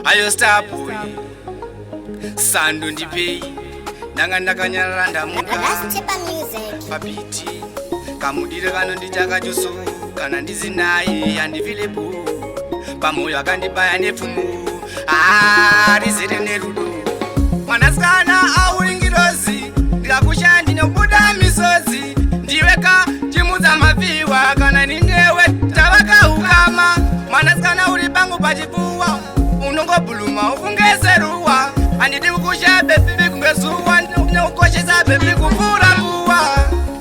ayo star boy Sandu ndipei Nanga ndakanyarara ndamuka Pabiti Kamudire kano ndichakachusu Kana ndizi naye yandivilepo Pamoyo akandibaya nefumu rizere nerudo Mwanasikana auringirozi Ndikakusha ndinobuda misozi Ndiweka chimudza mafiwa Kana nindewe tavaka ukama Mwanasikana uri pangu pachipuwa Unongobuluma ufungeseruwa Andidi kukusha bebi kungezuwa Ndinokukoshesa bebi kufura nguwa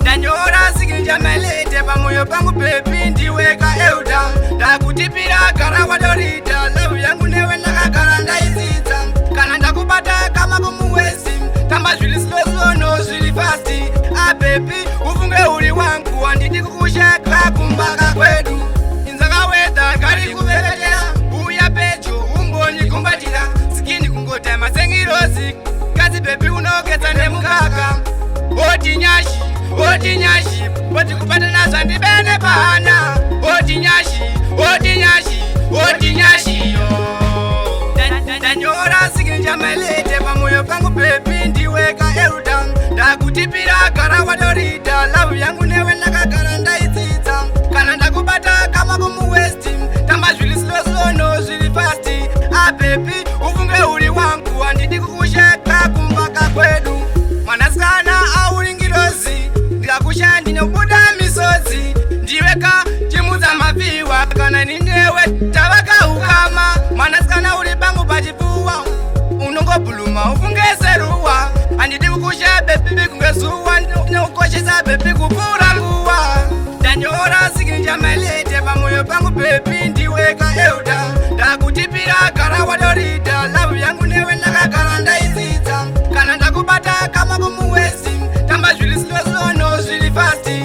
Ndanyora sikinja melete pamoyo pangu bebi ndiweka euda Ndakutipira gara wadorita Levu yangu newe nakagara ndaizidza Kana ndakubata kama kumuwezi Tamba zvili slow no zvili fasti bebi ufunge uri wangu Andidi kukusha kumbaka kwedu Inzakaweda kari kuvevetera Uya pecho umboni kumbatira Sikini kungotema sengirozi Kazi bebi unoketsa nemukaka Oti nyashi Oti kupata naza ndibene pahana Oti nyashi yo Ndanyora sikinja melete pamoyo pangu bebi ndiweka euda Ndakutipira gara wadorita Lavu yangu newe nakagara ndaitsitsa Kana ndakubata kama kumu westi Tamba zvili slow no zvili fasti bebi ufunge uri wangu Andidi kukusheka kumbaka kwedu Mwanasikana auringirozi Ndikakusha ndinobuda misozi Ndiweka chimudza mafiwa Kana nindewe tavaka ukama Mwanasikana uri pangu pachipuwa Unongobuluma ufungeseruwa Andidi kukusha bebi kungezuwa Ndinokukoshesa bebi kufura nguwa Ndanyora sikinja melete pamoyo pangu bebi ndiweka euda Ndakutipira gara wadorita Lavu yangu newe nakagara ndaizidza Kana ndakubata kama kumuwezi Tamba zvili slow no zvili fasti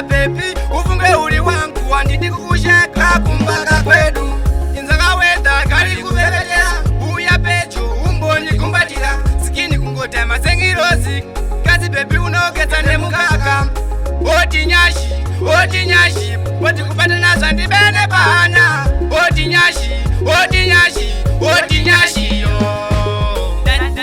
bebi ufunge uri wangu Andidi kukusheka kumbaka kwedu Inzakaweda kari kuvevetera Uya pecho umboni kumbatira Sikini kungotema sengirozi Kazi bebi unoketsa nemukaka Oti nyashi Oti kupata naza ndibene pahana Oti nyashi yo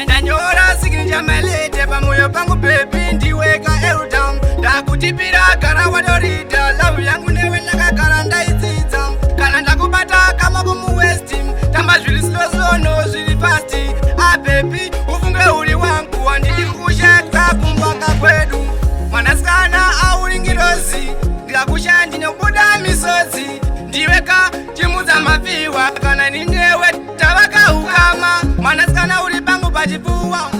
Ndanyora sikinja melete pamoyo pangu bebi ndiweka euda Ndakutipira gara wadorita Lavu yangu newe nakagara ndaitsitsa Kana ndakubata kama kumu westi Tamba zvili slow no zvili fasti bebi ufunge uri wangu Andidi kukusheka kumbaka kwedu Mwanasikana auringirozi Ndikakusha ndinobuda misozi Ndiweka chimudza mafiwa Kana nindewe tavaka ukama Mwanasikana uri pangu pachipuwa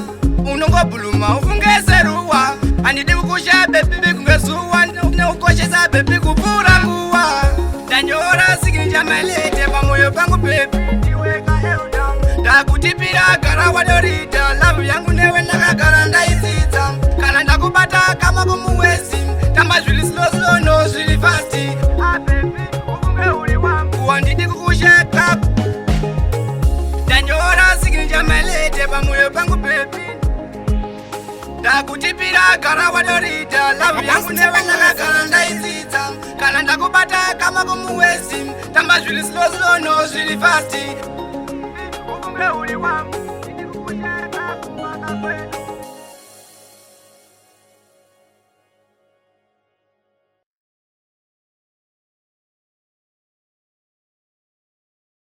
Unongobuluma ufungeseruwa Andidi kukusha bebi kungezuwa Ndinokukoshesa bebi kufura nguwa Ndanyora sikinja melete pamoyo pangu bebi ndiweka euda Ndakutipira gara wadorita Lavu yangu newe nakagara ndaizidza Kana ndakubata kama kumuwezi Tamba zvili slow no zvili fasti bebi ufunge uri wangu Andidi kukusheka Ndanyora sikinja melete pamoyo pangu bebi Ndakutipira gara wadorita Lavu yangu newe nakagara ndaizidza Kana ndakubata kama kumuwezi Tamba zvili slow no zvili fasti ufunge uri wangu